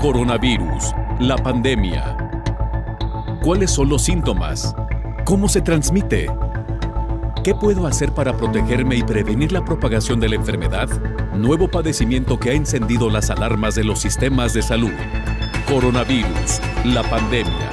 Coronavirus, la pandemia. ¿Cuáles son los síntomas? ¿Cómo se transmite? ¿Qué puedo hacer para protegerme y prevenir la propagación de la enfermedad? Nuevo padecimiento que ha encendido las alarmas de los sistemas de salud. Coronavirus, la pandemia.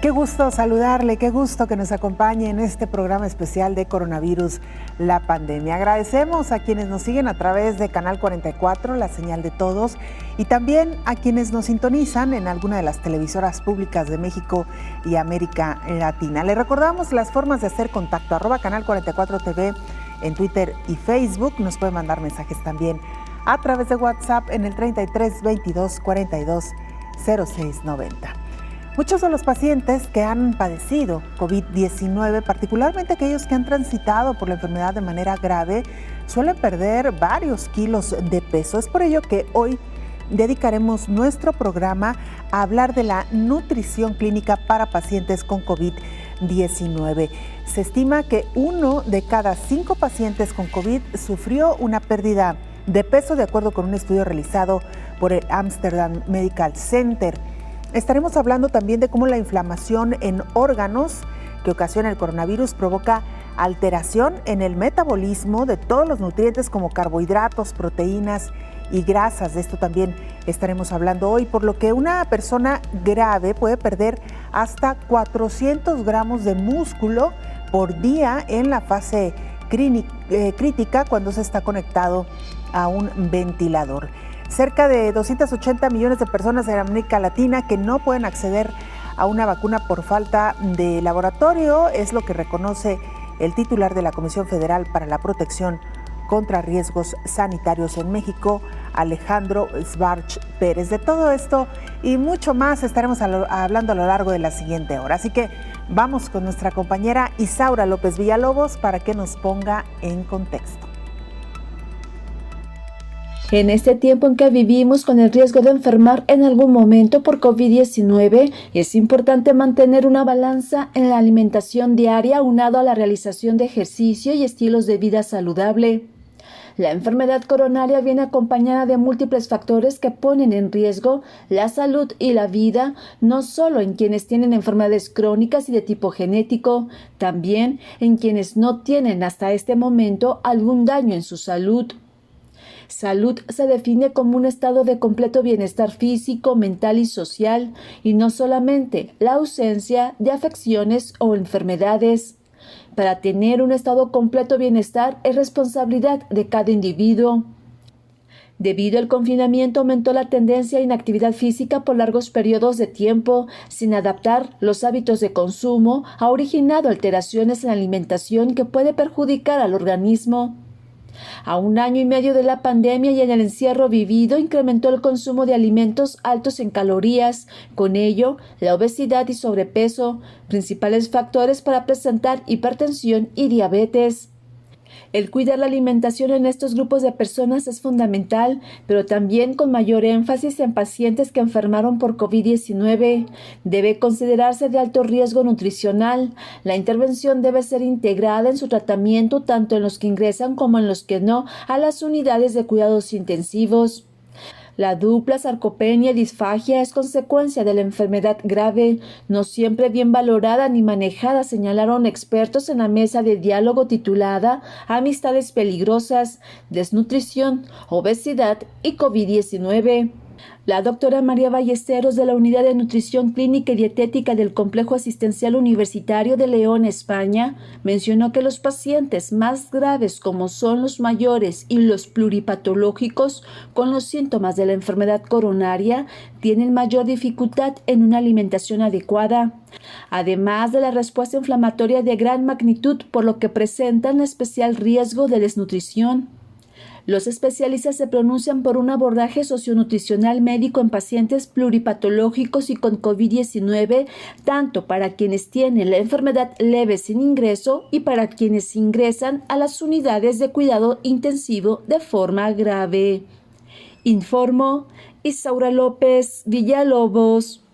Qué gusto saludarle, qué gusto que nos acompañe en este programa especial de Coronavirus, la pandemia. Agradecemos a quienes nos siguen a través de Canal 44, la señal de todos, y también a quienes nos sintonizan en alguna de las televisoras públicas de México y América Latina. Le recordamos las formas de hacer contacto, @Canal 44 TV en Twitter y Facebook. Nos puede mandar mensajes también a través de WhatsApp en el 33 22 42 06 90. Muchos de los pacientes que han padecido COVID-19, particularmente aquellos que han transitado por la enfermedad de manera grave, suelen perder varios kilos de peso. Es por ello que hoy dedicaremos nuestro programa a hablar de la nutrición clínica para pacientes con COVID-19. Se estima que 1 de cada 5 pacientes con COVID sufrió una pérdida de peso, de acuerdo con un estudio realizado por el Amsterdam Medical Center. Estaremos hablando también de cómo la inflamación en órganos que ocasiona el coronavirus provoca alteración en el metabolismo de todos los nutrientes como carbohidratos, proteínas y grasas. De esto también estaremos hablando hoy, por lo que una persona grave puede perder hasta 400 gramos de músculo por día en la fase crítica cuando se está conectado a un ventilador. Cerca de 280 millones de personas en América Latina que no pueden acceder a una vacuna por falta de laboratorio, es lo que reconoce el titular de la Comisión Federal para la Protección contra Riesgos Sanitarios en México, Alejandro Schwartz Pérez. De todo esto y mucho más estaremos hablando a lo largo de la siguiente hora. Así que vamos con nuestra compañera Isaura López Villalobos para que nos ponga en contexto. En este tiempo en que vivimos con el riesgo de enfermar en algún momento por COVID-19, es importante mantener una balanza en la alimentación diaria aunado a la realización de ejercicio y estilos de vida saludable. La enfermedad coronaria viene acompañada de múltiples factores que ponen en riesgo la salud y la vida, no solo en quienes tienen enfermedades crónicas y de tipo genético, también en quienes no tienen hasta este momento algún daño en su salud. Salud se define como un estado de completo bienestar físico, mental y social, y no solamente la ausencia de afecciones o enfermedades. Para tener un estado completo bienestar es responsabilidad de cada individuo. Debido al confinamiento aumentó la tendencia a inactividad física por largos periodos de tiempo, sin adaptar los hábitos de consumo, ha originado alteraciones en la alimentación que puede perjudicar al organismo. A 1 año y medio de la pandemia y en el encierro vivido, incrementó el consumo de alimentos altos en calorías, con ello la obesidad y sobrepeso, principales factores para presentar hipertensión y diabetes. El cuidar la alimentación en estos grupos de personas es fundamental, pero también con mayor énfasis en pacientes que enfermaron por COVID-19. Debe considerarse de alto riesgo nutricional. La intervención debe ser integrada en su tratamiento tanto en los que ingresan como en los que no a las unidades de cuidados intensivos. La dupla sarcopenia y disfagia es consecuencia de la enfermedad grave, no siempre bien valorada ni manejada, señalaron expertos en la mesa de diálogo titulada Amistades peligrosas, desnutrición, obesidad y COVID-19. La doctora María Ballesteros, de la Unidad de Nutrición Clínica y Dietética del Complejo Asistencial Universitario de León, España, mencionó que los pacientes más graves, como son los mayores y los pluripatológicos con los síntomas de la enfermedad coronaria, tienen mayor dificultad en una alimentación adecuada, además de la respuesta inflamatoria de gran magnitud, por lo que presentan especial riesgo de desnutrición. Los especialistas se pronuncian por un abordaje socionutricional médico en pacientes pluripatológicos y con COVID-19, tanto para quienes tienen la enfermedad leve sin ingreso y para quienes ingresan a las unidades de cuidado intensivo de forma grave. Informó Isaura López Villalobos.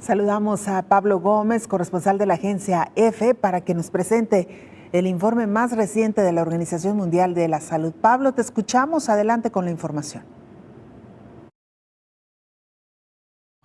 Saludamos a Pablo Gómez, corresponsal de la agencia EFE, para que nos presente el informe más reciente de la Organización Mundial de la Salud. Pablo, te escuchamos. Adelante con la información.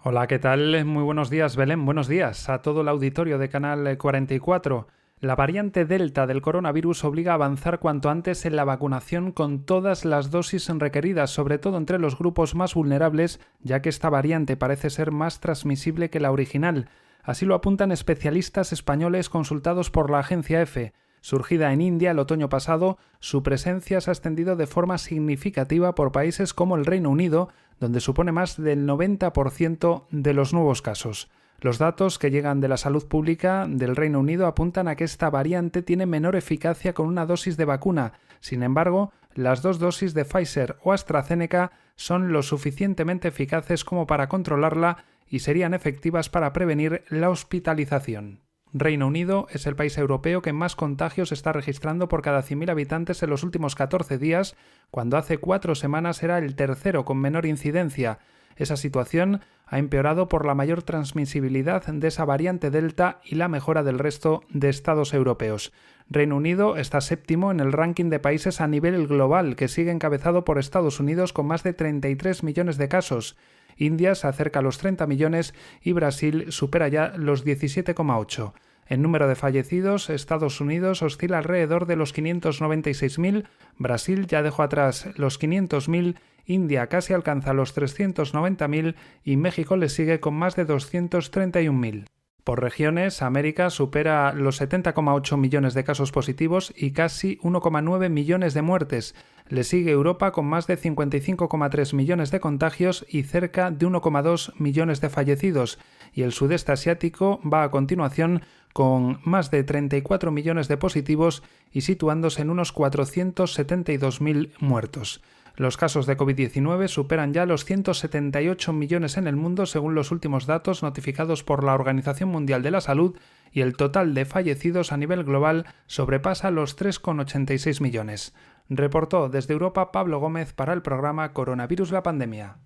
Hola, ¿qué tal? Muy buenos días, Belén. Buenos días a todo el auditorio de Canal 44. La variante Delta del coronavirus obliga a avanzar cuanto antes en la vacunación con todas las dosis requeridas, sobre todo entre los grupos más vulnerables, ya que esta variante parece ser más transmisible que la original. Así lo apuntan especialistas españoles consultados por la agencia EFE. Surgida en India el otoño pasado, su presencia se ha extendido de forma significativa por países como el Reino Unido, donde supone más del 90% de los nuevos casos. Los datos que llegan de la salud pública del Reino Unido apuntan a que esta variante tiene menor eficacia con una dosis de vacuna. Sin embargo, las 2 dosis de Pfizer o AstraZeneca son lo suficientemente eficaces como para controlarla y serían efectivas para prevenir la hospitalización. Reino Unido es el país europeo que más contagios está registrando por cada 100.000 habitantes en los últimos 14 días, cuando hace 4 semanas era el tercero con menor incidencia. Esa situación ha empeorado por la mayor transmisibilidad de esa variante Delta y la mejora del resto de estados europeos. Reino Unido está séptimo en el ranking de países a nivel global, que sigue encabezado por Estados Unidos con más de 33 millones de casos. India se acerca a los 30 millones y Brasil supera ya los 17,8. En número de fallecidos, Estados Unidos oscila alrededor de los 596.000, Brasil ya dejó atrás los 500.000, India casi alcanza los 390.000 y México le sigue con más de 231.000. Por regiones, América supera los 70,8 millones de casos positivos y casi 1,9 millones de muertes. Le sigue Europa con más de 55,3 millones de contagios y cerca de 1,2 millones de fallecidos. Y el sudeste asiático va a continuación con más de 34 millones de positivos y situándose en unos 472.000 muertos. Los casos de COVID-19 superan ya los 178 millones en el mundo según los últimos datos notificados por la Organización Mundial de la Salud y el total de fallecidos a nivel global sobrepasa los 3,86 millones. Reportó desde Europa Pablo Gómez para el programa Coronavirus la Pandemia.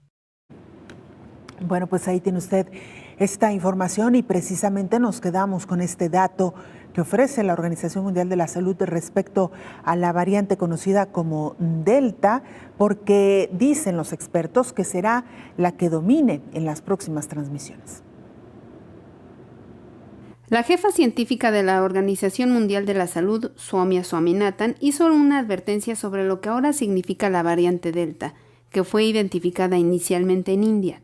Bueno, pues ahí tiene usted esta información y precisamente nos quedamos con este dato que ofrece la Organización Mundial de la Salud respecto a la variante conocida como Delta, porque dicen los expertos que será la que domine en las próximas transmisiones. La jefa científica de la Organización Mundial de la Salud, Soumya Swaminathan, hizo una advertencia sobre lo que ahora significa la variante Delta, que fue identificada inicialmente en India.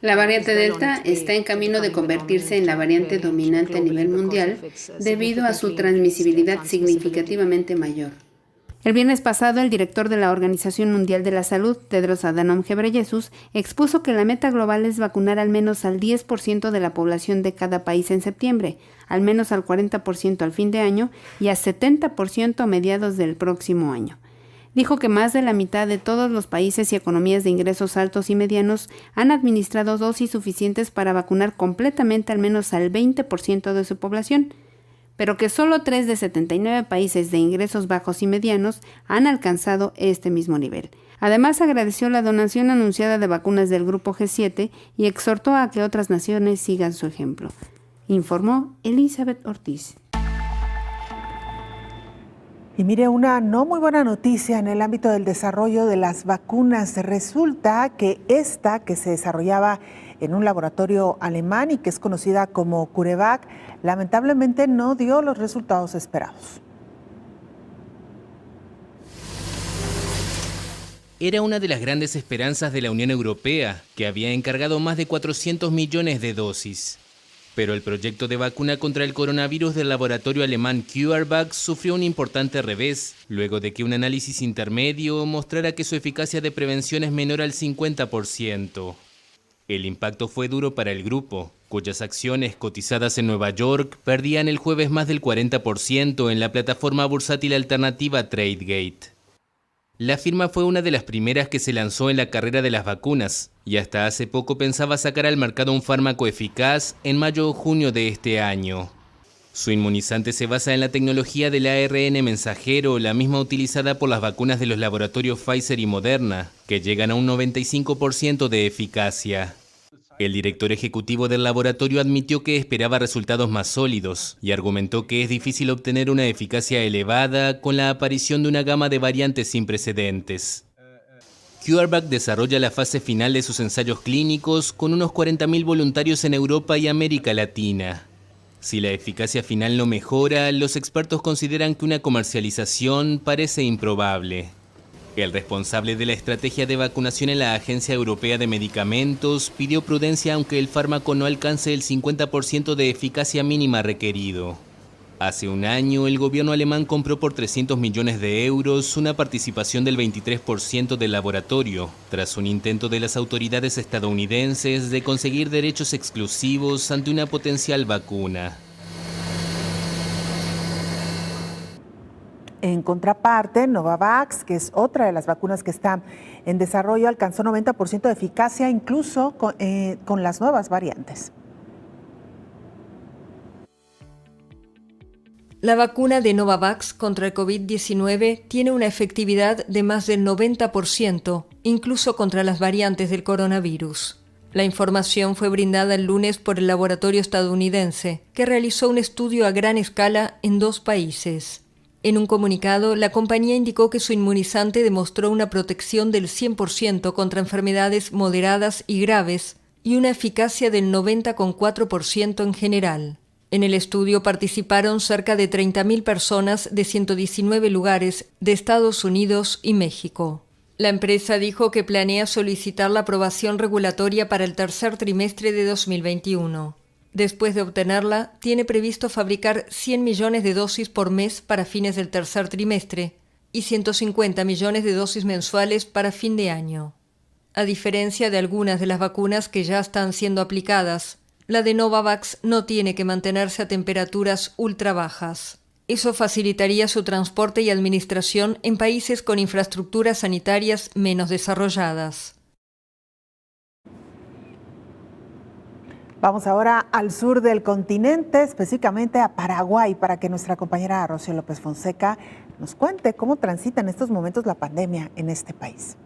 La variante Delta está en camino de convertirse en la variante dominante a nivel mundial debido a su transmisibilidad significativamente mayor. El viernes pasado, el director de la Organización Mundial de la Salud, Tedros Adhanom Ghebreyesus, expuso que la meta global es vacunar al menos al 10% de la población de cada país en septiembre, al menos al 40% al fin de año y a 70% a mediados del próximo año. Dijo que más de la mitad de todos los países y economías de ingresos altos y medianos han administrado dosis suficientes para vacunar completamente al menos al 20% de su población, pero que solo 3 de 79 países de ingresos bajos y medianos han alcanzado este mismo nivel. Además, agradeció la donación anunciada de vacunas del Grupo G7 y exhortó a que otras naciones sigan su ejemplo. Informó Elizabeth Ortiz. Y mire, una no muy buena noticia en el ámbito del desarrollo de las vacunas. Resulta que esta que se desarrollaba en un laboratorio alemán y que es conocida como CureVac, lamentablemente no dio los resultados esperados. Era una de las grandes esperanzas de la Unión Europea, que había encargado más de 400 millones de dosis. Pero el proyecto de vacuna contra el coronavirus del laboratorio alemán CureVac sufrió un importante revés, luego de que un análisis intermedio mostrara que su eficacia de prevención es menor al 50%. El impacto fue duro para el grupo, cuyas acciones cotizadas en Nueva York perdían el jueves más del 40% en la plataforma bursátil alternativa Tradegate. La firma fue una de las primeras que se lanzó en la carrera de las vacunas y hasta hace poco pensaba sacar al mercado un fármaco eficaz en mayo o junio de este año. Su inmunizante se basa en la tecnología del ARN mensajero, la misma utilizada por las vacunas de los laboratorios Pfizer y Moderna, que llegan a un 95% de eficacia. El director ejecutivo del laboratorio admitió que esperaba resultados más sólidos y argumentó que es difícil obtener una eficacia elevada con la aparición de una gama de variantes sin precedentes. CureVac desarrolla la fase final de sus ensayos clínicos con unos 40.000 voluntarios en Europa y América Latina. Si la eficacia final no mejora, los expertos consideran que una comercialización parece improbable. El responsable de la estrategia de vacunación en la Agencia Europea de Medicamentos pidió prudencia aunque el fármaco no alcance el 50% de eficacia mínima requerido. Hace un año, el gobierno alemán compró por 300 millones de euros una participación del 23% del laboratorio, tras un intento de las autoridades estadounidenses de conseguir derechos exclusivos ante una potencial vacuna. En contraparte, Novavax, que es otra de las vacunas que está en desarrollo, alcanzó 90% de eficacia incluso con las nuevas variantes. La vacuna de Novavax contra el COVID-19 tiene una efectividad de más del 90%, incluso contra las variantes del coronavirus. La información fue brindada el lunes por el laboratorio estadounidense, que realizó un estudio a gran escala en 2 países. En un comunicado, la compañía indicó que su inmunizante demostró una protección del 100% contra enfermedades moderadas y graves y una eficacia del 90,4% en general. En el estudio participaron cerca de 30.000 personas de 119 lugares de Estados Unidos y México. La empresa dijo que planea solicitar la aprobación regulatoria para el tercer trimestre de 2021. Después de obtenerla, tiene previsto fabricar 100 millones de dosis por mes para fines del tercer trimestre y 150 millones de dosis mensuales para fin de año. A diferencia de algunas de las vacunas que ya están siendo aplicadas, la de Novavax no tiene que mantenerse a temperaturas ultra bajas. Eso facilitaría su transporte y administración en países con infraestructuras sanitarias menos desarrolladas. Vamos ahora al sur del continente, específicamente a Paraguay, para que nuestra compañera Rocío López Fonseca nos cuente cómo transita en estos momentos la pandemia en este país.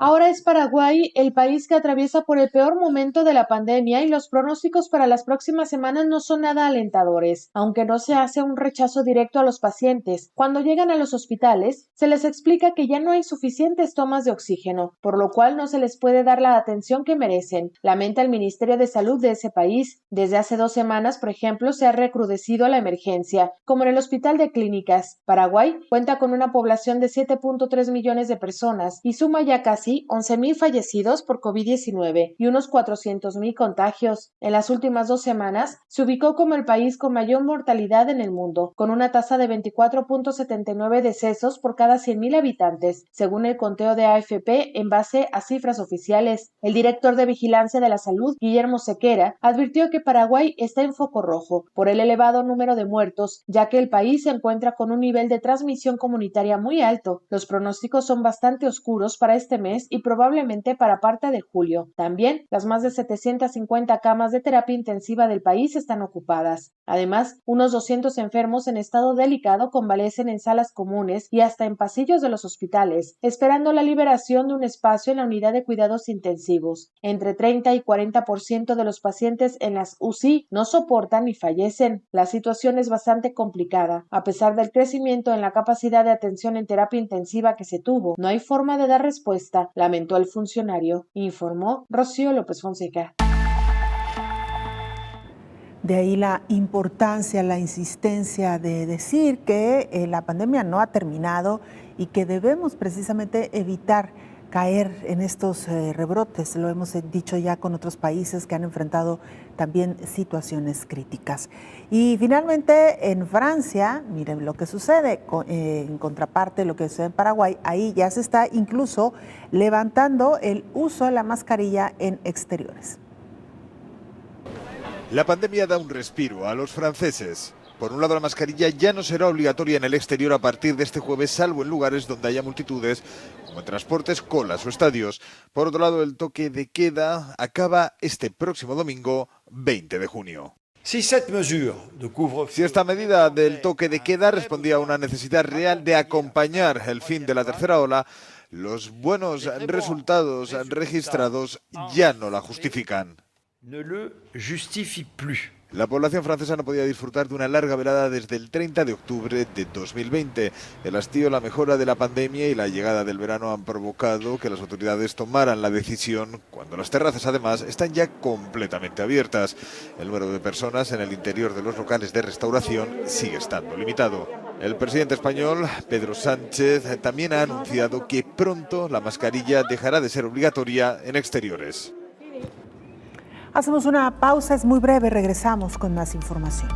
Ahora es Paraguay el país que atraviesa por el peor momento de la pandemia y los pronósticos para las próximas semanas no son nada alentadores. Aunque no se hace un rechazo directo a los pacientes, cuando llegan a los hospitales se les explica que ya no hay suficientes tomas de oxígeno, por lo cual no se les puede dar la atención que merecen, lamenta el Ministerio de Salud de ese país. Desde hace 2 semanas, por ejemplo, se ha recrudecido la emergencia, como en el Hospital de Clínicas. Paraguay cuenta con una población de 7.3 millones de personas y suma ya casi 11.000 fallecidos por COVID-19 y unos 400.000 contagios. En las últimas 2 semanas, se ubicó como el país con mayor mortalidad en el mundo, con una tasa de 24.79 decesos por cada 100.000 habitantes, según el conteo de AFP en base a cifras oficiales. El director de Vigilancia de la Salud, Guillermo Sequera, advirtió que Paraguay está en foco rojo por el elevado número de muertos, ya que el país se encuentra con un nivel de transmisión comunitaria muy alto. Los pronósticos son bastante oscuros para este mes y probablemente para parte de julio. También, las más de 750 camas de terapia intensiva del país están ocupadas. Además, unos 200 enfermos en estado delicado convalecen en salas comunes y hasta en pasillos de los hospitales, esperando la liberación de un espacio en la unidad de cuidados intensivos. Entre 30 y 40% de los pacientes en las UCI no soportan y fallecen. La situación es bastante complicada. A pesar del crecimiento en la capacidad de atención en terapia intensiva que se tuvo, no hay forma de dar respuesta, lamentó el funcionario, informó Rocío López Fonseca. De ahí la importancia, la insistencia de decir que la pandemia no ha terminado y que debemos precisamente evitar caer en estos rebrotes. Lo hemos dicho ya con otros países que han enfrentado también situaciones críticas. Y finalmente en Francia, miren lo que sucede, en contraparte lo que sucede en Paraguay, ahí ya se está incluso levantando el uso de la mascarilla en exteriores. La pandemia da un respiro a los franceses. Por un lado, la mascarilla ya no será obligatoria en el exterior a partir de este jueves, salvo en lugares donde haya multitudes, como en transportes, colas o estadios. Por otro lado, el toque de queda acaba este próximo domingo, 20 de junio. Si esta medida del toque de queda respondía a una necesidad real de acompañar el fin de la tercera ola, Los buenos resultados registrados ya no la justifican. La población francesa no podía disfrutar de una larga velada desde el 30 de octubre de 2020. El hastío, la mejora de la pandemia y la llegada del verano han provocado que las autoridades tomaran la decisión cuando las terrazas además están ya completamente abiertas. El número de personas en el interior de los locales de restauración sigue estando limitado. El presidente español, Pedro Sánchez, también ha anunciado que pronto la mascarilla dejará de ser obligatoria en exteriores. Hacemos una pausa, es muy breve, regresamos con más información.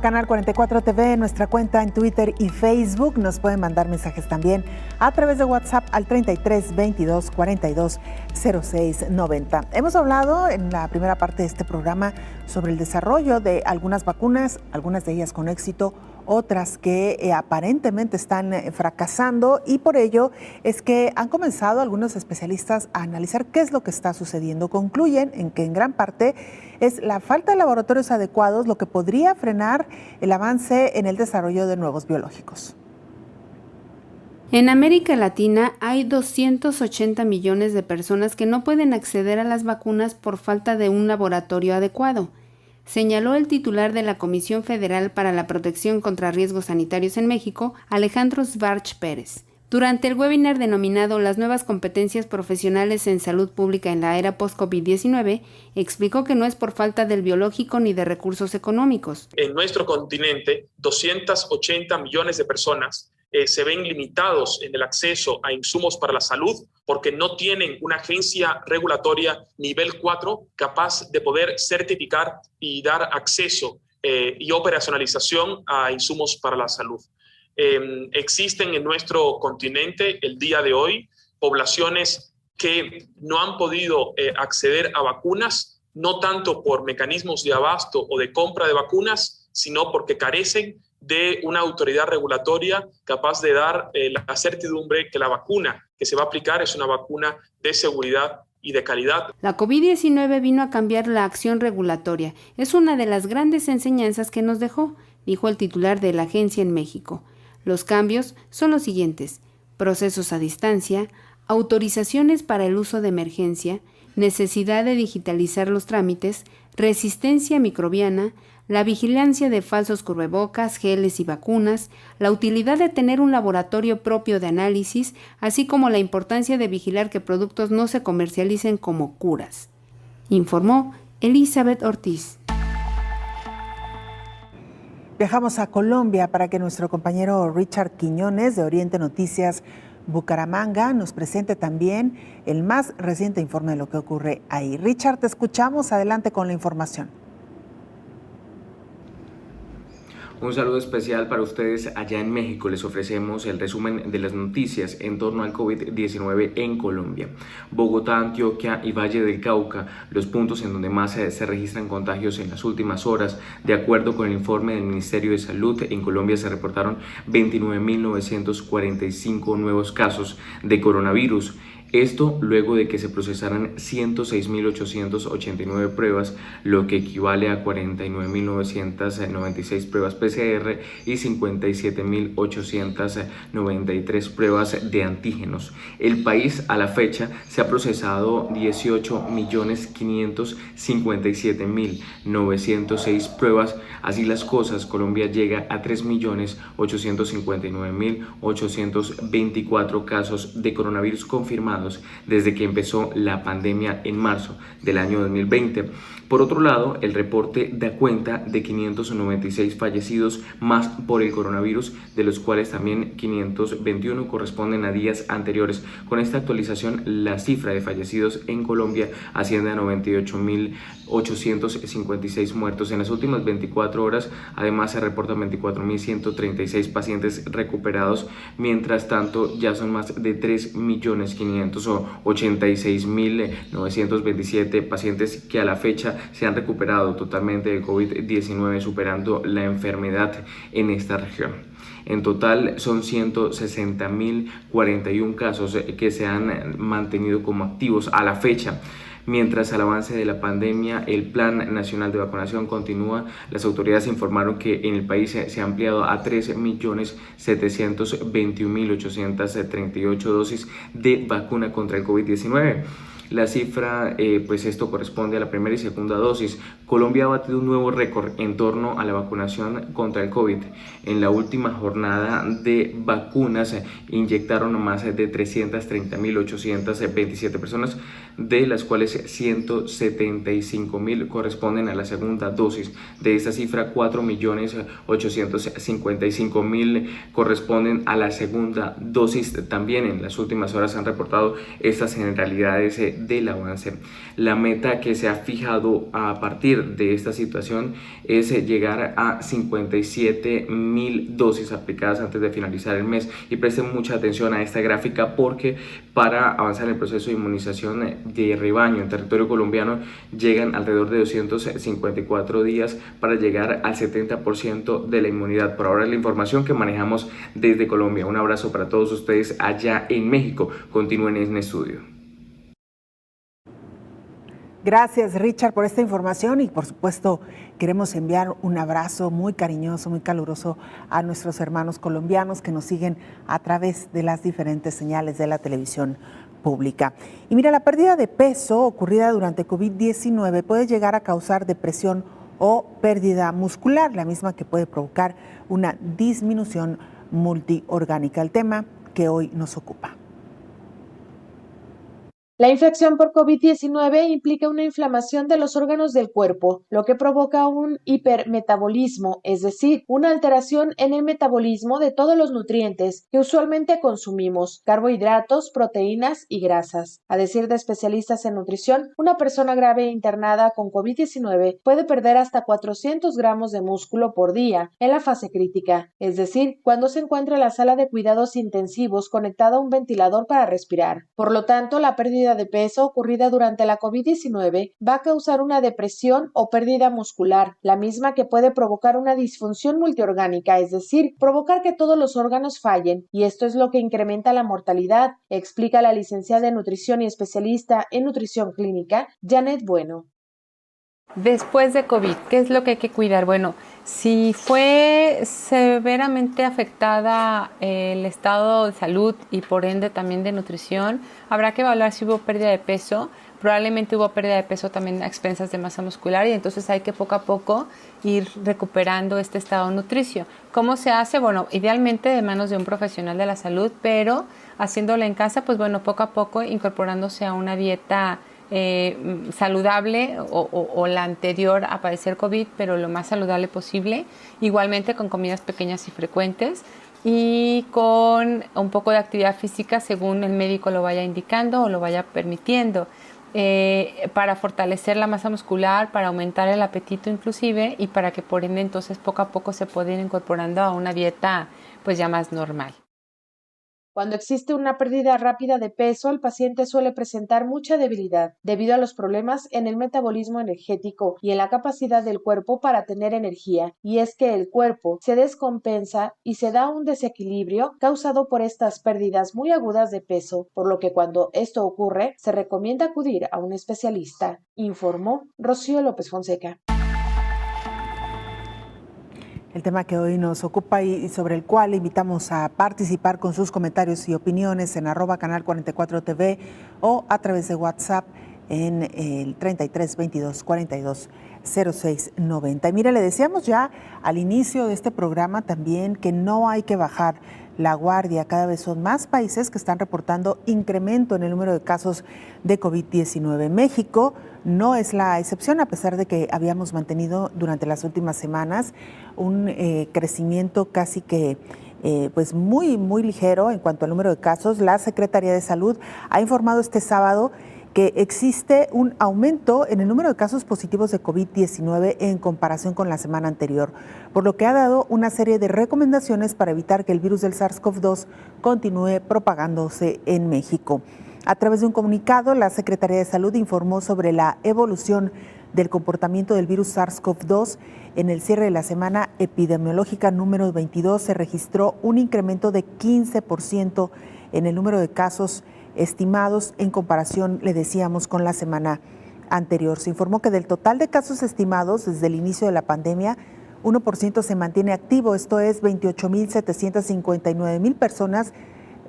Canal 44 TV, nuestra cuenta en Twitter y Facebook. Nos pueden mandar mensajes también a través de WhatsApp al 33 22 42 06 90. Hemos hablado en la primera parte de este programa sobre el desarrollo de algunas vacunas, algunas de ellas con éxito, otras que aparentemente están fracasando, y por ello es que han comenzado algunos especialistas a analizar qué es lo que está sucediendo. Concluyen en que en gran parte es la falta de laboratorios adecuados lo que podría frenar el avance en el desarrollo de nuevos biológicos. En América Latina hay 280 millones de personas que no pueden acceder a las vacunas por falta de un laboratorio adecuado, señaló el titular de la Comisión Federal para la Protección contra Riesgos Sanitarios en México, Alejandro Schwartz Pérez. Durante el webinar denominado Las nuevas competencias profesionales en salud pública en la era post-COVID-19, explicó que no es por falta del biológico ni de recursos económicos. En nuestro continente, 280 millones de personas se ven limitados en el acceso a insumos para la salud porque no tienen una agencia regulatoria nivel 4 capaz de poder certificar y dar acceso y operacionalización a insumos para la salud. Existen en nuestro continente el día de hoy poblaciones que no han podido acceder a vacunas, no tanto por mecanismos de abasto o de compra de vacunas, sino porque carecen de una autoridad regulatoria capaz de dar la certidumbre que la vacuna que se va a aplicar es una vacuna de seguridad y de calidad. La COVID-19 vino a cambiar la acción regulatoria. Es una de las grandes enseñanzas que nos dejó, dijo el titular de la agencia en México. Los cambios son los siguientes: procesos a distancia, autorizaciones para el uso de emergencia, necesidad de digitalizar los trámites, resistencia microbiana, la vigilancia de falsos cubrebocas, geles y vacunas, la utilidad de tener un laboratorio propio de análisis, así como la importancia de vigilar que productos no se comercialicen como curas, informó Elizabeth Ortiz. Viajamos a Colombia para que nuestro compañero Richard Quiñones de Oriente Noticias Bucaramanga nos presente también el más reciente informe de lo que ocurre ahí. Richard, te escuchamos, adelante con la información. Un saludo especial para ustedes allá en México. Les ofrecemos el resumen de las noticias en torno al COVID-19 en Colombia. Bogotá, Antioquia y Valle del Cauca, los puntos en donde más se registran contagios en las últimas horas. De acuerdo con el informe del Ministerio de Salud, en Colombia se reportaron 29.945 nuevos casos de coronavirus. Esto luego de que se procesaran 106.889 pruebas, lo que equivale a 49.996 pruebas PCR y 57.893 pruebas de antígenos. El país a la fecha se ha procesado 18.557.906 pruebas. Así las cosas, Colombia llega a 3.859.824 casos de coronavirus confirmados desde que empezó la pandemia en marzo del año 2020. Por otro lado, el reporte da cuenta de 596 fallecidos más por el coronavirus, de los cuales también 521 corresponden a días anteriores. Con esta actualización, la cifra de fallecidos en Colombia asciende a 98.856 muertos. En las últimas 24 horas, además, se reportan 24.136 pacientes recuperados. Mientras tanto, ya son más de 3.500.000 586.927 pacientes que a la fecha se han recuperado totalmente de COVID-19, superando la enfermedad en esta región. En total son 160.041 casos que se han mantenido como activos a la fecha. Mientras al avance de la pandemia, el Plan Nacional de Vacunación continúa. Las autoridades informaron que en el país se ha ampliado a 13.721.838 dosis de vacuna contra el COVID-19. La cifra, pues esto corresponde a la primera y segunda dosis. Colombia ha batido un nuevo récord en torno a la vacunación contra el COVID. En la última jornada de vacunas inyectaron más de 330.827 personas, de las cuales 175.000 corresponden a la segunda dosis. De esta cifra, 4.855.000 corresponden a la segunda dosis. También en las últimas horas se han reportado estas generalidades del avance. La meta que se ha fijado a partir de esta situación es llegar a 57.000 dosis aplicadas antes de finalizar el mes, y presten mucha atención a esta gráfica porque para avanzar en el proceso de inmunización de rebaño en territorio colombiano llegan alrededor de 254 días para llegar al 70% de la inmunidad. Por ahora es la información que manejamos desde Colombia. Un abrazo para todos ustedes allá en México. Continúen en estudio. Gracias, Richard, por esta información, y por supuesto queremos enviar un abrazo muy cariñoso, muy caluroso a nuestros hermanos colombianos que nos siguen a través de las diferentes señales de la televisión pública. Y mira, la pérdida de peso ocurrida durante COVID-19 puede llegar a causar depresión o pérdida muscular, la misma que puede provocar una disminución multiorgánica, el tema que hoy nos ocupa. La infección por COVID-19 implica una inflamación de los órganos del cuerpo, lo que provoca un hipermetabolismo, es decir, una alteración en el metabolismo de todos los nutrientes que usualmente consumimos, carbohidratos, proteínas y grasas. A decir de especialistas en nutrición, una persona grave internada con COVID-19 puede perder hasta 400 gramos de músculo por día en la fase crítica, es decir, cuando se encuentra en la sala de cuidados intensivos conectada a un ventilador para respirar. Por lo tanto, la pérdida de peso ocurrida durante la COVID-19 va a causar una depresión o pérdida muscular, la misma que puede provocar una disfunción multiorgánica, es decir, provocar que todos los órganos fallen, y esto es lo que incrementa la mortalidad, explica la licenciada en nutrición y especialista en nutrición clínica, Janet Bueno. Después de COVID, ¿qué es lo que hay que cuidar? Bueno, si fue severamente afectada el estado de salud y por ende también de nutrición, habrá que evaluar si hubo pérdida de peso. Probablemente hubo pérdida de peso también a expensas de masa muscular, y entonces hay que poco a poco ir recuperando este estado nutricio. ¿Cómo se hace? Bueno, idealmente de manos de un profesional de la salud, pero haciéndolo en casa, pues bueno, poco a poco incorporándose a una dieta saludable o la anterior a padecer COVID, pero lo más saludable posible, igualmente con comidas pequeñas y frecuentes y con un poco de actividad física según el médico lo vaya indicando o lo vaya permitiendo, para fortalecer la masa muscular, para aumentar el apetito inclusive, y para que por ende entonces poco a poco se pueda ir incorporando a una dieta pues ya más normal. Cuando existe una pérdida rápida de peso, el paciente suele presentar mucha debilidad debido a los problemas en el metabolismo energético y en la capacidad del cuerpo para tener energía, y es que el cuerpo se descompensa y se da un desequilibrio causado por estas pérdidas muy agudas de peso, por lo que cuando esto ocurre se recomienda acudir a un especialista, informó Rocío López Fonseca. El tema que hoy nos ocupa y sobre el cual invitamos a participar con sus comentarios y opiniones en @canal44tv o a través de WhatsApp en el 33 22 42 06 90. Y mire, le decíamos ya al inicio de este programa también que no hay que bajar la guardia. Cada vez son más países que están reportando incremento en el número de casos de COVID-19. México no es la excepción, a pesar de que habíamos mantenido durante las últimas semanas un crecimiento casi que pues muy ligero en cuanto al número de casos. La Secretaría de Salud ha informado este sábado que existe un aumento en el número de casos positivos de COVID-19 en comparación con la semana anterior, por lo que ha dado una serie de recomendaciones para evitar que el virus del SARS-CoV-2 continúe propagándose en México. A través de un comunicado, la Secretaría de Salud informó sobre la evolución del comportamiento del virus SARS-CoV-2. En el cierre de la semana epidemiológica número 22 se registró un incremento de 15% en el número de casos estimados en comparación, le decíamos, con la semana anterior. Se informó que del total de casos estimados desde el inicio de la pandemia, 1% se mantiene activo, esto es 28.759 personas,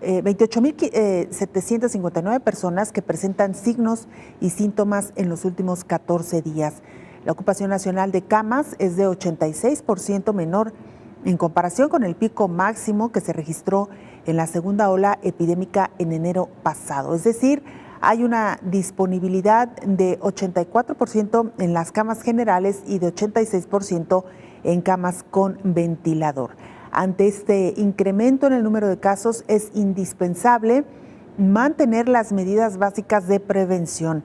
28.759 personas que presentan signos y síntomas en los últimos 14 días. La ocupación nacional de camas es de 86% menor en comparación con el pico máximo que se registró en la segunda ola epidémica en enero pasado. Es decir, hay una disponibilidad de 84% en las camas generales y de 86% en camas con ventilador. Ante este incremento en el número de casos, es indispensable mantener las medidas básicas de prevención: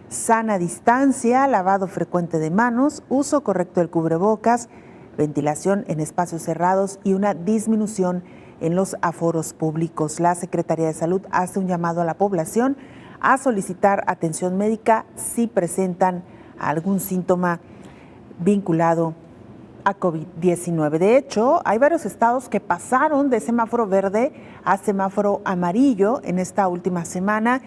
sana distancia, lavado frecuente de manos, uso correcto del cubrebocas, ventilación en espacios cerrados y una disminución en los aforos públicos. La Secretaría de Salud hace un llamado a la población a solicitar atención médica si presentan algún síntoma vinculado a COVID-19. De hecho, hay varios estados que pasaron de semáforo verde a semáforo amarillo en esta última semana,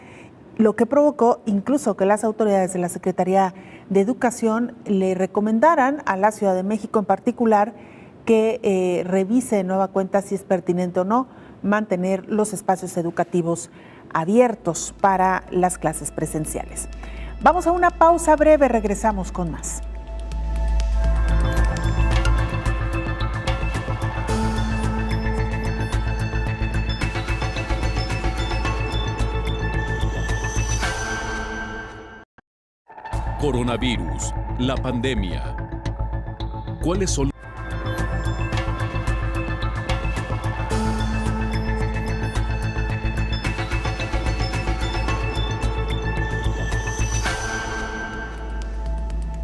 lo que provocó incluso que las autoridades de la Secretaría de Educación le recomendaran a la Ciudad de México en particular que revise de nueva cuenta si es pertinente o no mantener los espacios educativos abiertos para las clases presenciales. Vamos a una pausa breve, regresamos con más. Coronavirus, la pandemia. ¿Cuáles son?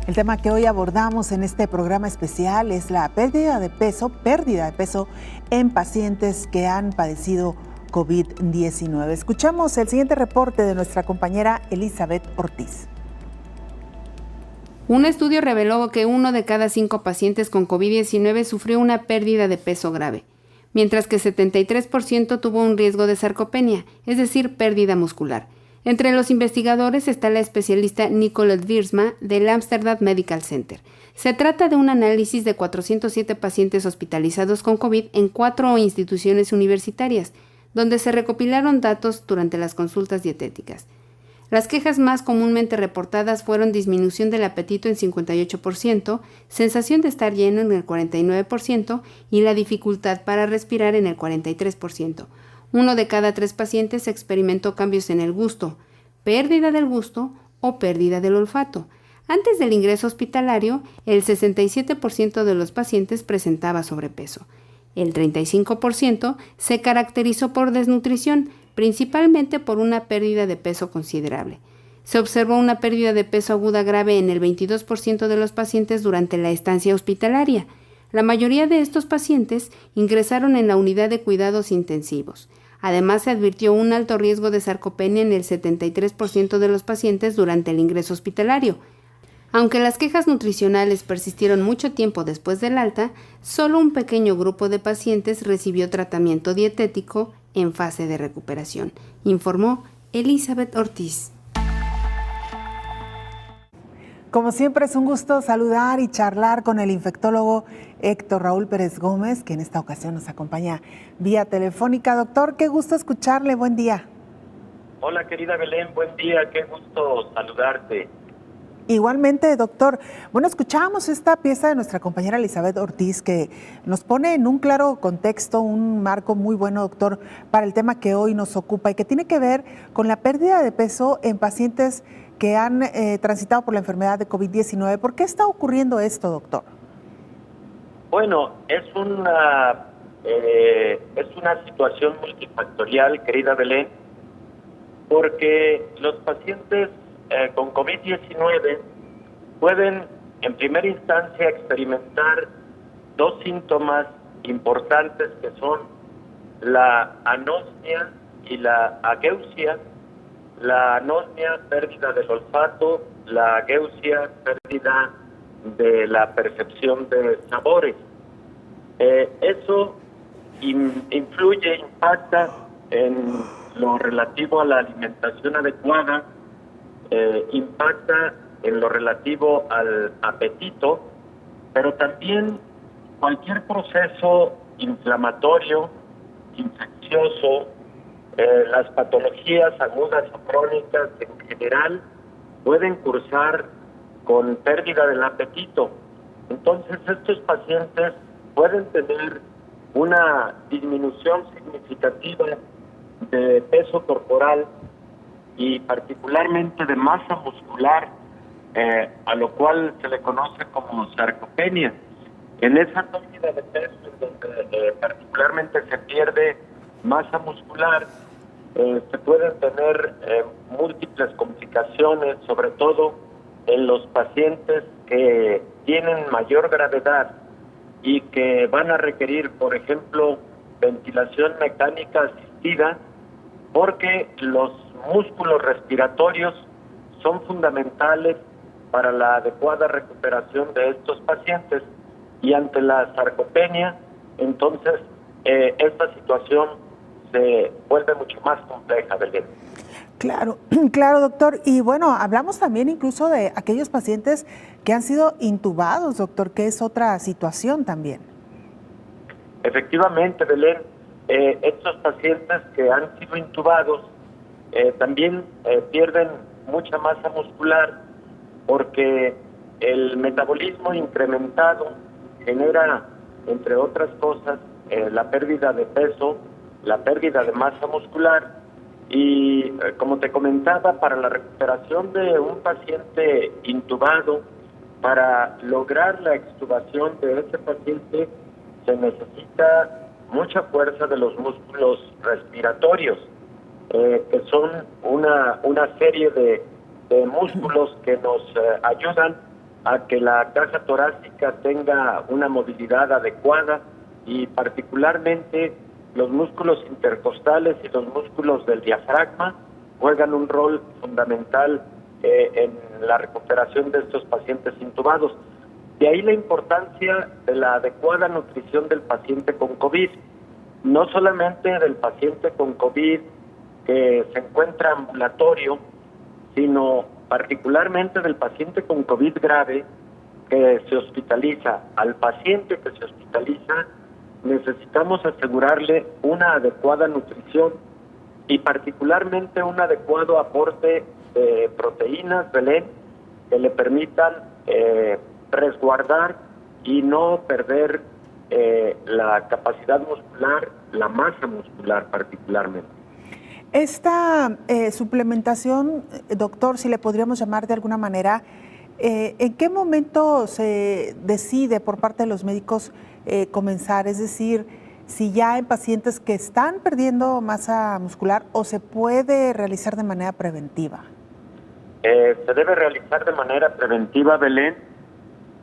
El tema que hoy abordamos en este programa especial es la pérdida de peso en pacientes que han padecido COVID-19. Escuchamos el siguiente reporte de nuestra compañera Elizabeth Ortiz. Un estudio reveló que 1 de cada 5 pacientes con COVID-19 sufrió una pérdida de peso grave, mientras que 73% tuvo un riesgo de sarcopenia, es decir, pérdida muscular. Entre los investigadores está la especialista Nicolette Wiersma del Amsterdam Medical Center. Se trata de un análisis de 407 pacientes hospitalizados con COVID en 4 instituciones universitarias, donde se recopilaron datos durante las consultas dietéticas. Las quejas más comúnmente reportadas fueron disminución del apetito en 58%, sensación de estar lleno en el 49% y la dificultad para respirar en el 43%. 1 de cada 3 pacientes experimentó cambios en el gusto, pérdida del gusto o pérdida del olfato. Antes del ingreso hospitalario, el 67% de los pacientes presentaba sobrepeso. El 35% se caracterizó por desnutrición, principalmente por una pérdida de peso considerable. Se observó una pérdida de peso aguda grave en el 22% de los pacientes durante la estancia hospitalaria. La mayoría de estos pacientes ingresaron en la unidad de cuidados intensivos. Además, se advirtió un alto riesgo de sarcopenia en el 73% de los pacientes durante el ingreso hospitalario. Aunque las quejas nutricionales persistieron mucho tiempo después del alta, solo un pequeño grupo de pacientes recibió tratamiento dietético en fase de recuperación, informó Elizabeth Ortiz. Como siempre, es un gusto saludar y charlar con el infectólogo Héctor Raúl Pérez Gómez, que en esta ocasión nos acompaña vía telefónica. Doctor, qué gusto escucharle, buen día. Hola, querida Belén, buen día, qué gusto saludarte. Igualmente, doctor. Bueno, escuchábamos esta pieza de nuestra compañera Elizabeth Ortiz que nos pone en un claro contexto, un marco muy bueno, doctor, para el tema que hoy nos ocupa y que tiene que ver con la pérdida de peso en pacientes que han transitado por la enfermedad de COVID-19. ¿Por qué está ocurriendo esto, doctor? Bueno, es una situación multifactorial, querida Belén, porque los pacientes con COVID-19 pueden en primera instancia experimentar 2 síntomas importantes que son la anosmia y la ageusia, la anosmia, pérdida del olfato, la ageusia, pérdida de la percepción de sabores. Eso influye, impacta en lo relativo a la alimentación adecuada, impacta en lo relativo al apetito, pero también cualquier proceso inflamatorio, infeccioso, las patologías agudas o crónicas en general pueden cursar con pérdida del apetito. Entonces estos pacientes pueden tener una disminución significativa de peso corporal y particularmente de masa muscular, a lo cual se le conoce como sarcopenia. En esa pérdida de peso, donde particularmente se pierde masa muscular, se pueden tener múltiples complicaciones, sobre todo en los pacientes que tienen mayor gravedad y que van a requerir, por ejemplo, ventilación mecánica asistida, porque los músculos respiratorios son fundamentales para la adecuada recuperación de estos pacientes, y ante la sarcopenia, entonces esta situación se vuelve mucho más compleja, Belén. Claro, claro, doctor. Y bueno, hablamos también incluso de aquellos pacientes que han sido intubados, doctor, que es otra situación también. Efectivamente, Belén, estos pacientes que han sido intubados también pierden mucha masa muscular, porque el metabolismo incrementado genera, entre otras cosas, la pérdida de peso, la pérdida de masa muscular, y como te comentaba, para la recuperación de un paciente intubado, para lograr la extubación de ese paciente, se necesita mucha fuerza de los músculos respiratorios, que son una serie de músculos que nos ayudan a que la caja torácica tenga una movilidad adecuada, y particularmente los músculos intercostales y los músculos del diafragma juegan un rol fundamental en la recuperación de estos pacientes intubados. De ahí la importancia de la adecuada nutrición del paciente con COVID, no solamente del paciente con COVID que se encuentra ambulatorio, sino particularmente del paciente con COVID grave que se hospitaliza. Al paciente que se hospitaliza necesitamos asegurarle una adecuada nutrición y particularmente un adecuado aporte de proteínas, Belén, que le permitan resguardar y no perder la capacidad muscular, la masa muscular particularmente. Esta suplementación, doctor, si le podríamos llamar de alguna manera, ¿en qué momento se decide por parte de los médicos comenzar? Es decir, si ya en pacientes que están perdiendo masa muscular, o se puede realizar de manera preventiva. Se debe realizar de manera preventiva, Belén,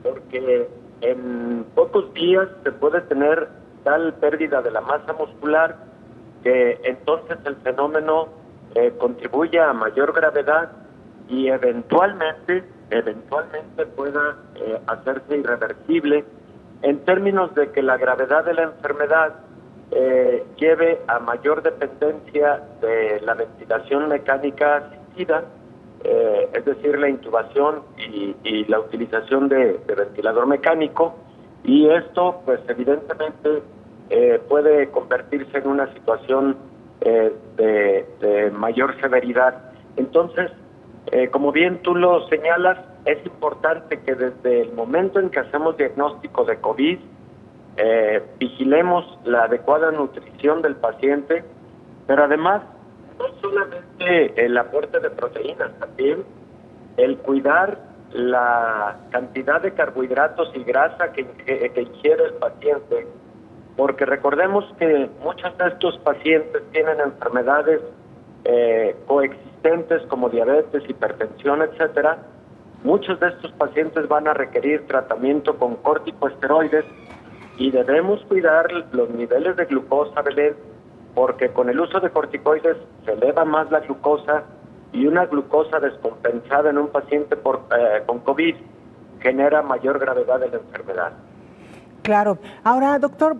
porque en pocos días se puede tener tal pérdida de la masa muscular que entonces el fenómeno contribuye a mayor gravedad y eventualmente pueda hacerse irreversible, en términos de que la gravedad de la enfermedad lleve a mayor dependencia de la ventilación mecánica asistida, es decir, la intubación y la utilización de ventilador mecánico, y esto pues evidentemente puede convertirse en una situación de mayor severidad. Entonces, como bien tú lo señalas, es importante que desde el momento en que hacemos diagnóstico de COVID, vigilemos la adecuada nutrición del paciente, pero además, no solamente el aporte de proteínas, también el cuidar la cantidad de carbohidratos y grasa que ingiere el paciente, porque recordemos que muchos de estos pacientes tienen enfermedades coexistentes como diabetes, hipertensión, etcétera. Muchos de estos pacientes van a requerir tratamiento con corticosteroides y debemos cuidar los niveles de glucosa, Belén, porque con el uso de corticoides se eleva más la glucosa y una glucosa descompensada en un paciente con COVID genera mayor gravedad de la enfermedad. Claro. Ahora, doctor,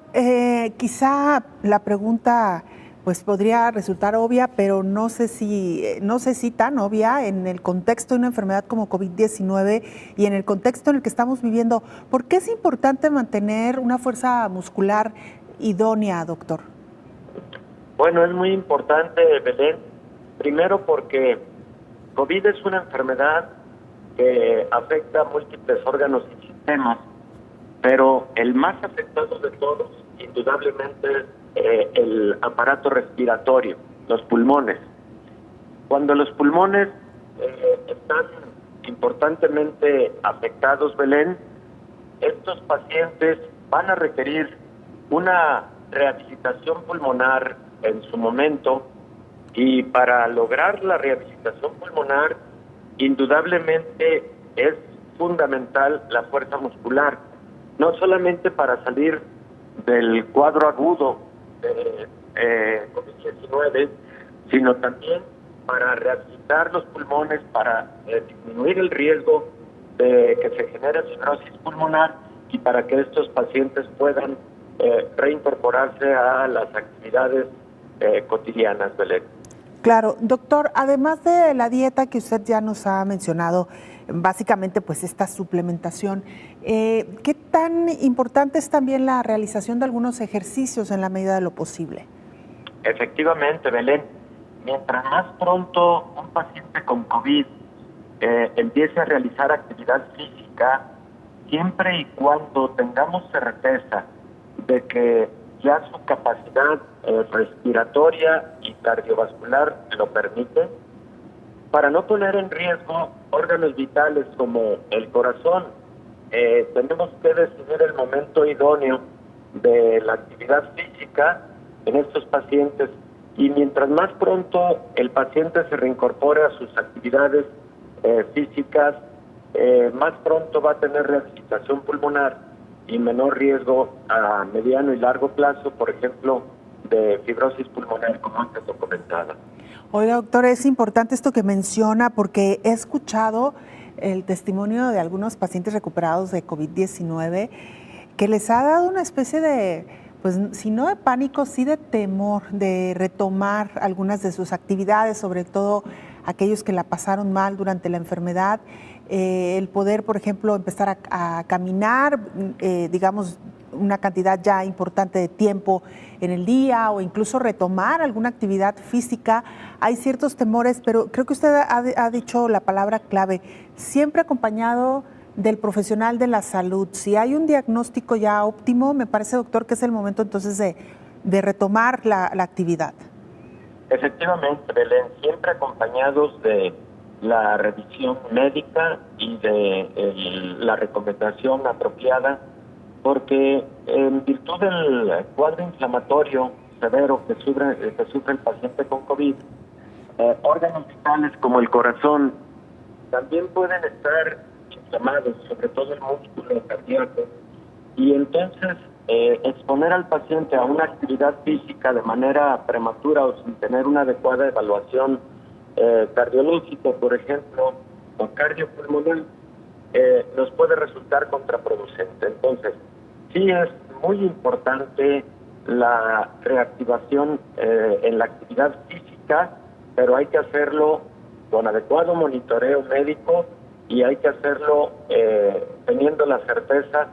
quizá la pregunta pues podría resultar obvia, pero no sé si tan obvia en el contexto de una enfermedad como COVID-19 y en el contexto en el que estamos viviendo. ¿Por qué es importante mantener una fuerza muscular idónea, doctor? Bueno, es muy importante, Belén. Primero porque COVID es una enfermedad que afecta a múltiples órganos y sistemas, pero el más afectado de todos, indudablemente, es el aparato respiratorio, los pulmones. Cuando los pulmones están importantemente afectados, Belén, estos pacientes van a requerir una rehabilitación pulmonar en su momento, y para lograr la rehabilitación pulmonar, indudablemente es fundamental la fuerza muscular, no solamente para salir del cuadro agudo de COVID-19, sino también para rehabilitar los pulmones, para disminuir el riesgo de que se genere fibrosis pulmonar y para que estos pacientes puedan reincorporarse a las actividades cotidianas, Belén. Claro, doctor, además de la dieta que usted ya nos ha mencionado, básicamente pues esta suplementación, ¿qué tan importante es también la realización de algunos ejercicios en la medida de lo posible? Efectivamente, Belén, mientras más pronto un paciente con COVID empiece a realizar actividad física, siempre y cuando tengamos certeza de que ya su capacidad respiratoria y cardiovascular lo permite, para no poner en riesgo órganos vitales como el corazón, tenemos que decidir el momento idóneo de la actividad física en estos pacientes, y mientras más pronto el paciente se reincorpore a sus actividades físicas, más pronto va a tener rehabilitación pulmonar y menor riesgo a mediano y largo plazo, por ejemplo, de fibrosis pulmonar, como antes lo comentaba. Oiga, doctor, es importante esto que menciona porque he escuchado el testimonio de algunos pacientes recuperados de COVID-19 que les ha dado una especie de, pues si no de pánico, sí de temor de retomar algunas de sus actividades, sobre todo aquellos que la pasaron mal durante la enfermedad. El poder, por ejemplo, empezar a caminar, digamos, una cantidad ya importante de tiempo en el día o incluso retomar alguna actividad física. Hay ciertos temores, pero creo que usted ha dicho la palabra clave, siempre acompañado del profesional de la salud. Si hay un diagnóstico ya óptimo, me parece, doctor, que es el momento entonces de retomar la actividad. Efectivamente, Belén, siempre acompañados de la revisión médica y de la recomendación apropiada, porque en virtud del cuadro inflamatorio severo que sufre el paciente con COVID, órganos vitales como el corazón también pueden estar inflamados, sobre todo el músculo cardíaco, y entonces exponer al paciente a una actividad física de manera prematura o sin tener una adecuada evaluación cardiológica, por ejemplo, o cardiopulmonar, nos puede resultar contraproducente. Entonces, sí es muy importante la reactivación en la actividad física, pero hay que hacerlo con adecuado monitoreo médico y hay que hacerlo teniendo la certeza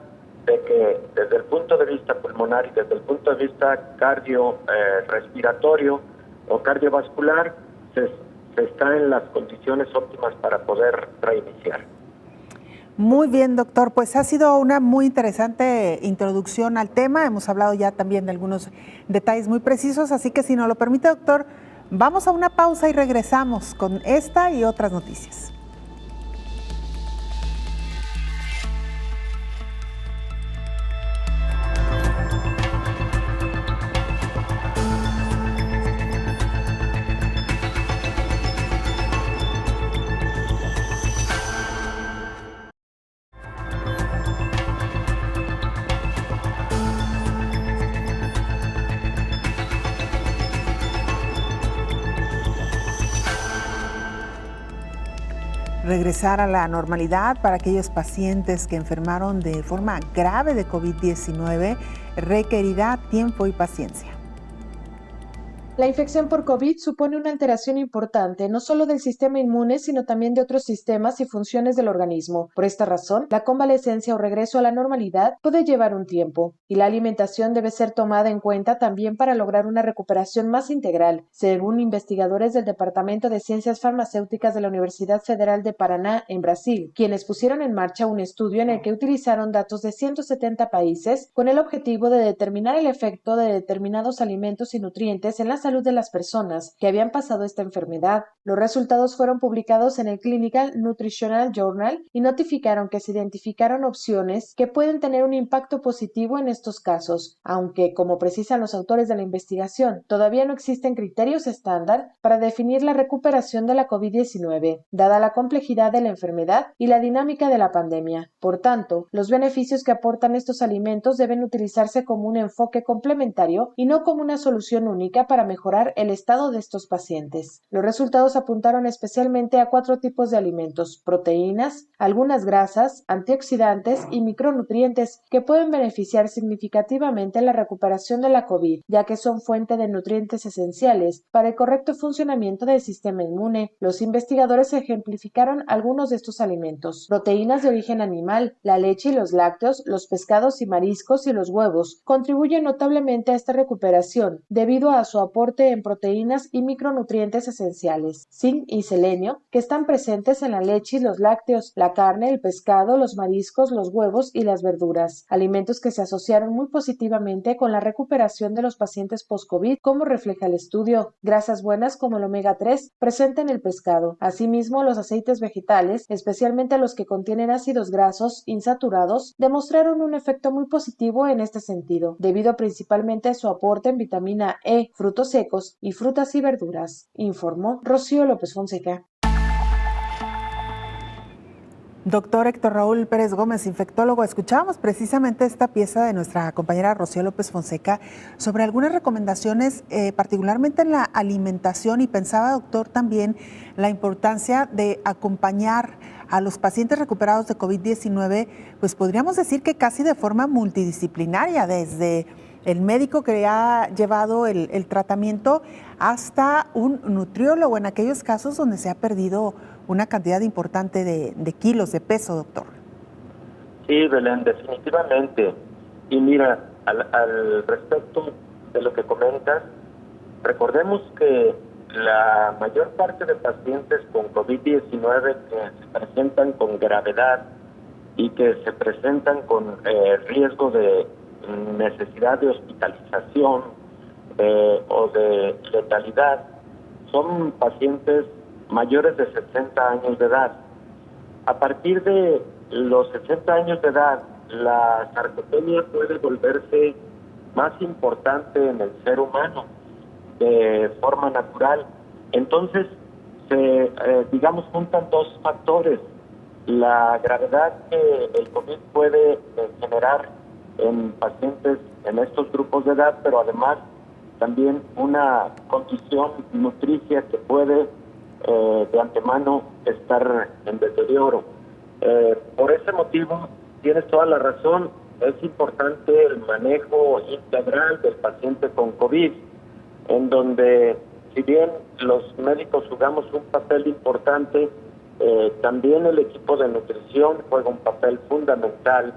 de que desde el punto de vista pulmonar y desde el punto de vista cardiorrespiratorio o cardiovascular se está en las condiciones óptimas para poder reiniciar. Muy bien, doctor. Pues ha sido una muy interesante introducción al tema. Hemos hablado ya también de algunos detalles muy precisos, así que si nos lo permite, doctor, vamos a una pausa y regresamos con esta y otras noticias. regresar a la normalidad para aquellos pacientes que enfermaron de forma grave de COVID-19 requerirá tiempo y paciencia. La infección por COVID supone una alteración importante no solo del sistema inmune, sino también de otros sistemas y funciones del organismo. Por esta razón, la convalecencia o regreso a la normalidad puede llevar un tiempo, y la alimentación debe ser tomada en cuenta también para lograr una recuperación más integral, según investigadores del Departamento de Ciencias Farmacéuticas de la Universidad Federal de Paraná, en Brasil, quienes pusieron en marcha un estudio en el que utilizaron datos de 170 países con el objetivo de determinar el efecto de determinados alimentos y nutrientes en la salud de las personas que habían pasado esta enfermedad. Los resultados fueron publicados en el Clinical Nutritional Journal y notificaron que se identificaron opciones que pueden tener un impacto positivo en estos casos, aunque, como precisan los autores de la investigación, todavía no existen criterios estándar para definir la recuperación de la COVID-19, dada la complejidad de la enfermedad y la dinámica de la pandemia. Por tanto, los beneficios que aportan estos alimentos deben utilizarse como un enfoque complementario y no como una solución única para mejorar el estado de estos pacientes. Los resultados apuntaron especialmente a 4 tipos de alimentos: proteínas, algunas grasas, antioxidantes y micronutrientes que pueden beneficiar significativamente la recuperación de la COVID, ya que son fuente de nutrientes esenciales para el correcto funcionamiento del sistema inmune. Los investigadores ejemplificaron algunos de estos alimentos: proteínas de origen animal, la leche y los lácteos, los pescados y mariscos y los huevos contribuyen notablemente a esta recuperación debido a su aporte en proteínas y micronutrientes esenciales, zinc y selenio, que están presentes en la leche y los lácteos, la carne, el pescado, los mariscos, los huevos y las verduras, alimentos que se asociaron muy positivamente con la recuperación de los pacientes post-COVID, como refleja el estudio. Grasas buenas como el omega 3 presente en el pescado. Asimismo, los aceites vegetales, especialmente los que contienen ácidos grasos insaturados, demostraron un efecto muy positivo en este sentido, debido principalmente a su aporte en vitamina E, frutos secos y frutas y verduras, informó Rocío López Fonseca. Doctor Héctor Raúl Pérez Gómez, infectólogo, escuchábamos precisamente esta pieza de nuestra compañera Rocío López Fonseca sobre algunas recomendaciones, particularmente en la alimentación, y pensaba, doctor, también la importancia de acompañar a los pacientes recuperados de COVID-19, pues podríamos decir que casi de forma multidisciplinaria, desde el médico que ha llevado el tratamiento hasta un nutriólogo en aquellos casos donde se ha perdido una cantidad importante de kilos de peso, doctor. Sí, Belén, definitivamente. Y mira, al respecto de lo que comentas, recordemos que la mayor parte de pacientes con COVID-19 que se presentan con gravedad y que se presentan con riesgo de necesidad de hospitalización o de letalidad son pacientes mayores de 60 años de edad. A partir de los 60 años de edad, la sarcopenia puede volverse más importante en el ser humano de forma natural. Entonces, digamos, juntan 2 factores: la gravedad que el COVID puede generar en pacientes en estos grupos de edad, pero además también una condición nutricia que puede de antemano estar en deterioro. Por ese motivo, tienes toda la razón, es importante el manejo integral del paciente con COVID, en donde, si bien los médicos jugamos un papel importante, también el equipo de nutrición juega un papel fundamental,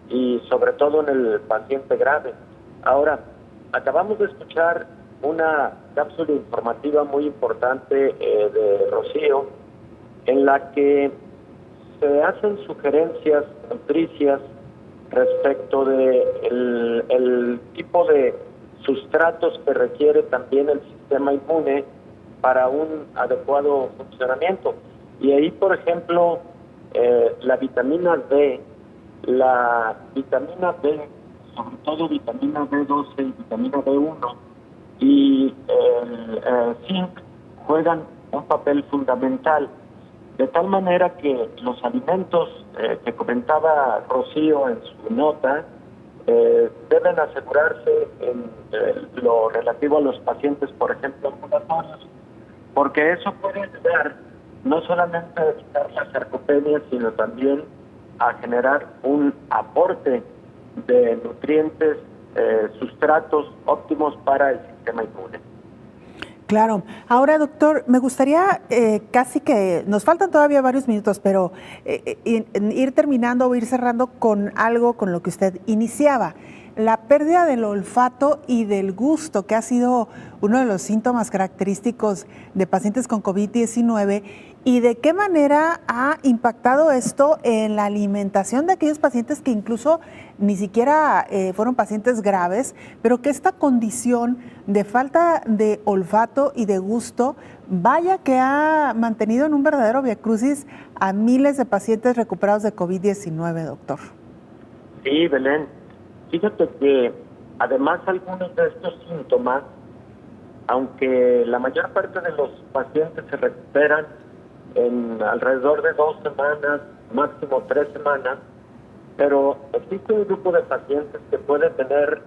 y sobre todo en el paciente grave. Ahora, acabamos de escuchar una cápsula informativa muy importante de Rocío, en la que se hacen sugerencias nutricias respecto de el tipo de sustratos que requiere también el sistema inmune para un adecuado funcionamiento. Y ahí, por ejemplo, la vitamina D, la vitamina B, sobre todo vitamina B12 y vitamina B1, y el zinc juegan un papel fundamental, de tal manera que los alimentos que comentaba Rocío en su nota deben asegurarse en lo relativo a los pacientes, por ejemplo, ambulatorios, porque eso puede ayudar no solamente a evitar la sarcopenia, sino también a generar un aporte de nutrientes, sustratos óptimos para el sistema inmune. Claro. Ahora, doctor, me gustaría casi que, nos faltan todavía varios minutos, pero ir terminando o ir cerrando con algo con lo que usted iniciaba. La pérdida del olfato y del gusto, que ha sido uno de los síntomas característicos de pacientes con COVID-19, y de qué manera ha impactado esto en la alimentación de aquellos pacientes que incluso ni siquiera fueron pacientes graves, pero que esta condición de falta de olfato y de gusto, vaya que ha mantenido en un verdadero viacrucis a miles de pacientes recuperados de COVID-19, doctor. Sí, Belén. Fíjate que además algunos de estos síntomas, aunque la mayor parte de los pacientes se recuperan en alrededor de 2 semanas, máximo 3 semanas, pero existe un grupo de pacientes que puede tener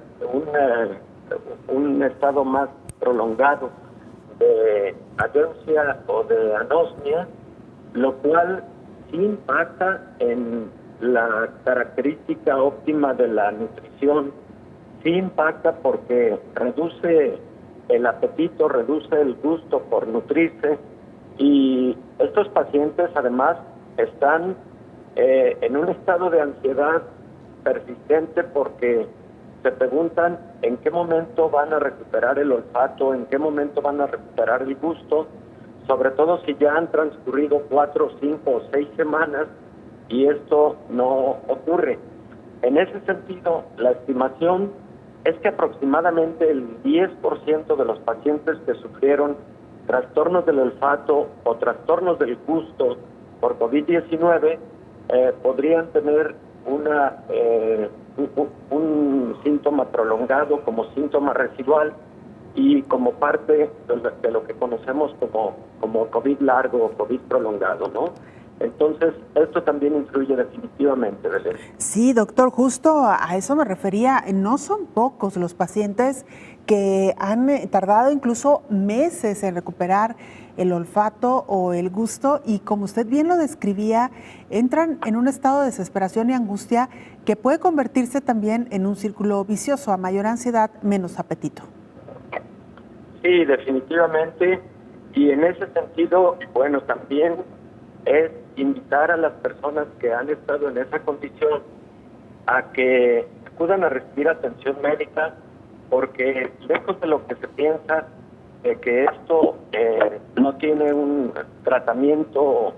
un estado más prolongado de agencia o de anosmia, lo cual sí impacta en la característica óptima de la nutrición, sí impacta porque reduce el apetito, reduce el gusto por nutrirse, y estos pacientes además están en un estado de ansiedad persistente porque se preguntan en qué momento van a recuperar el olfato, en qué momento van a recuperar el gusto, sobre todo si ya han transcurrido 4, 5 o 6 semanas y esto no ocurre. En ese sentido, la estimación es que aproximadamente el 10% de los pacientes que sufrieron trastornos del olfato o trastornos del gusto por COVID-19 podrían tener un síntoma prolongado como síntoma residual y como parte de lo que conocemos como COVID largo o COVID prolongado, ¿no? Entonces, esto también influye definitivamente, Belén. Sí, doctor, justo a eso me refería. No son pocos los pacientes que han tardado incluso meses en recuperar el olfato o el gusto y, como usted bien lo describía, entran en un estado de desesperación y angustia que puede convertirse también en un círculo vicioso. A mayor ansiedad, menos apetito. Sí, definitivamente. Y en ese sentido, bueno, también es invitar a las personas que han estado en esa condición a que acudan a recibir atención médica, porque lejos de lo que se piensa de que esto no tiene un tratamiento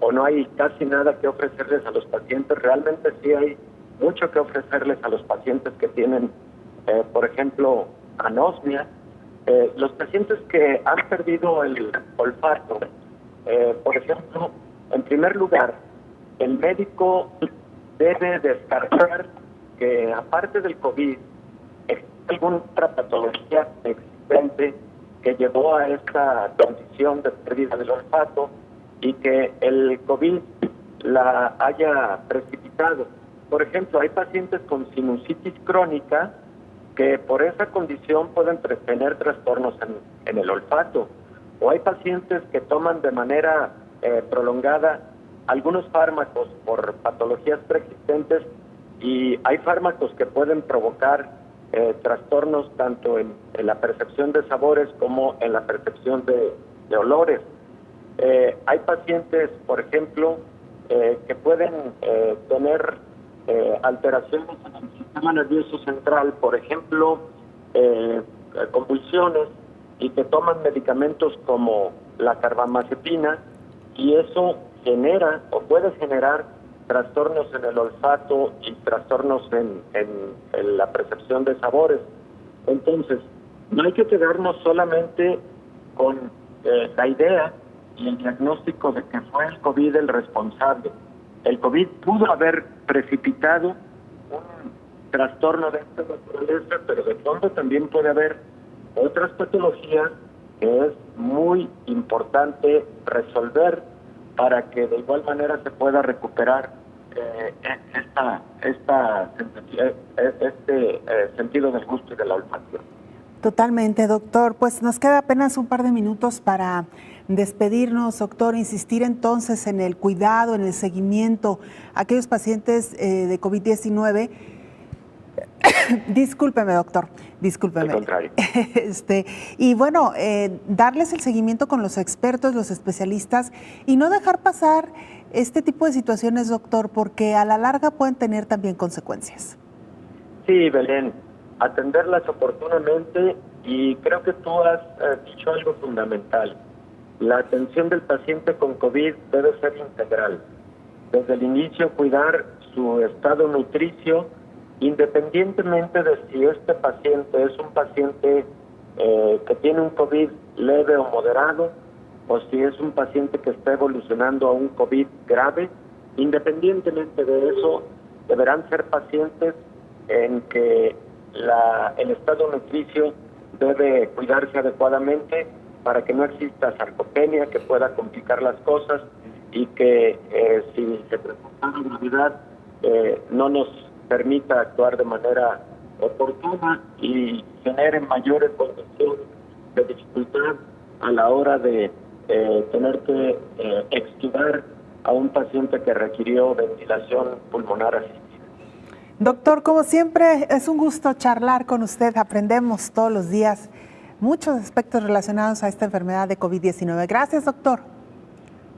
o no hay casi nada que ofrecerles a los pacientes, realmente sí hay mucho que ofrecerles a los pacientes que tienen, por ejemplo, anosmia. Los pacientes que han perdido el olfato, por ejemplo, en primer lugar, el médico debe descartar que, aparte del COVID, existe alguna otra patología existente que llevó a esta condición de pérdida del olfato y que el COVID la haya precipitado. Por ejemplo, hay pacientes con sinusitis crónica que por esa condición pueden tener trastornos en el olfato. O hay pacientes que toman de manera prolongada algunos fármacos por patologías preexistentes y hay fármacos que pueden provocar trastornos tanto en la percepción de sabores como en la percepción de olores. Hay pacientes, por ejemplo, que pueden tener alteraciones en el sistema nervioso central, por ejemplo, convulsiones, y que toman medicamentos como la carbamazepina, y eso genera o puede generar trastornos en el olfato y trastornos en la percepción de sabores. Entonces, no hay que quedarnos solamente con la idea y el diagnóstico de que fue el COVID el responsable. El COVID pudo haber precipitado un trastorno de esta naturaleza, pero de fondo también puede haber otras patologías que es muy importante resolver para que de igual manera se pueda recuperar este sentido del gusto y de la olfacción. Totalmente, doctor. Pues nos queda apenas un par de minutos para despedirnos, doctor. Insistir entonces en el cuidado, en el seguimiento a aquellos pacientes de COVID-19. Discúlpeme, doctor, discúlpeme. Al contrario. Y bueno, darles el seguimiento con los expertos, los especialistas, y no dejar pasar este tipo de situaciones, doctor, porque a la larga pueden tener también consecuencias. Sí, Belén, atenderlas oportunamente, y creo que tú has dicho algo fundamental. La atención del paciente con COVID debe ser integral. Desde el inicio, cuidar su estado nutricio, independientemente de si este paciente es un paciente que tiene un COVID leve o moderado, o si es un paciente que está evolucionando a un COVID grave. Independientemente de eso, deberán ser pacientes en que el estado nutricio debe cuidarse adecuadamente para que no exista sarcopenia que pueda complicar las cosas, y que si se presenta gravedad no nos permita actuar de manera oportuna y genere mayores condiciones de dificultad a la hora de tener que extubar a un paciente que requirió ventilación pulmonar asistida. Doctor, como siempre, es un gusto charlar con usted. Aprendemos todos los días muchos aspectos relacionados a esta enfermedad de COVID-19. Gracias, doctor.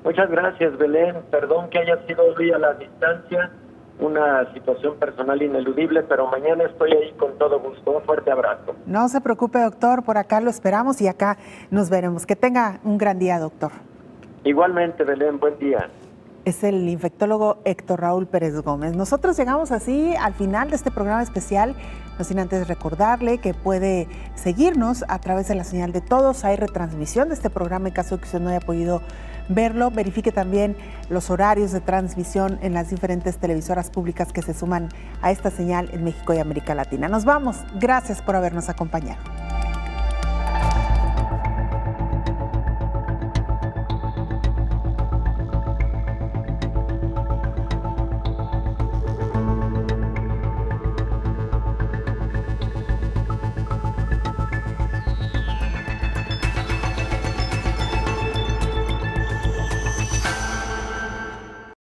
Muchas gracias, Belén. Perdón que haya sido hoy a la distancia, una situación personal ineludible, pero mañana estoy ahí con todo gusto. Un fuerte abrazo. No se preocupe, doctor, por acá lo esperamos y acá nos veremos. Que tenga un gran día, doctor. Igualmente, Belén, buen día. Es el infectólogo Héctor Raúl Pérez Gómez. Nosotros llegamos así al final de este programa especial, no sin antes recordarle que puede seguirnos a través de la señal de Todos. Hay retransmisión de este programa en caso de que usted no haya podido verlo. Verifique también los horarios de transmisión en las diferentes televisoras públicas que se suman a esta señal en México y América Latina. Nos vamos. Gracias por habernos acompañado.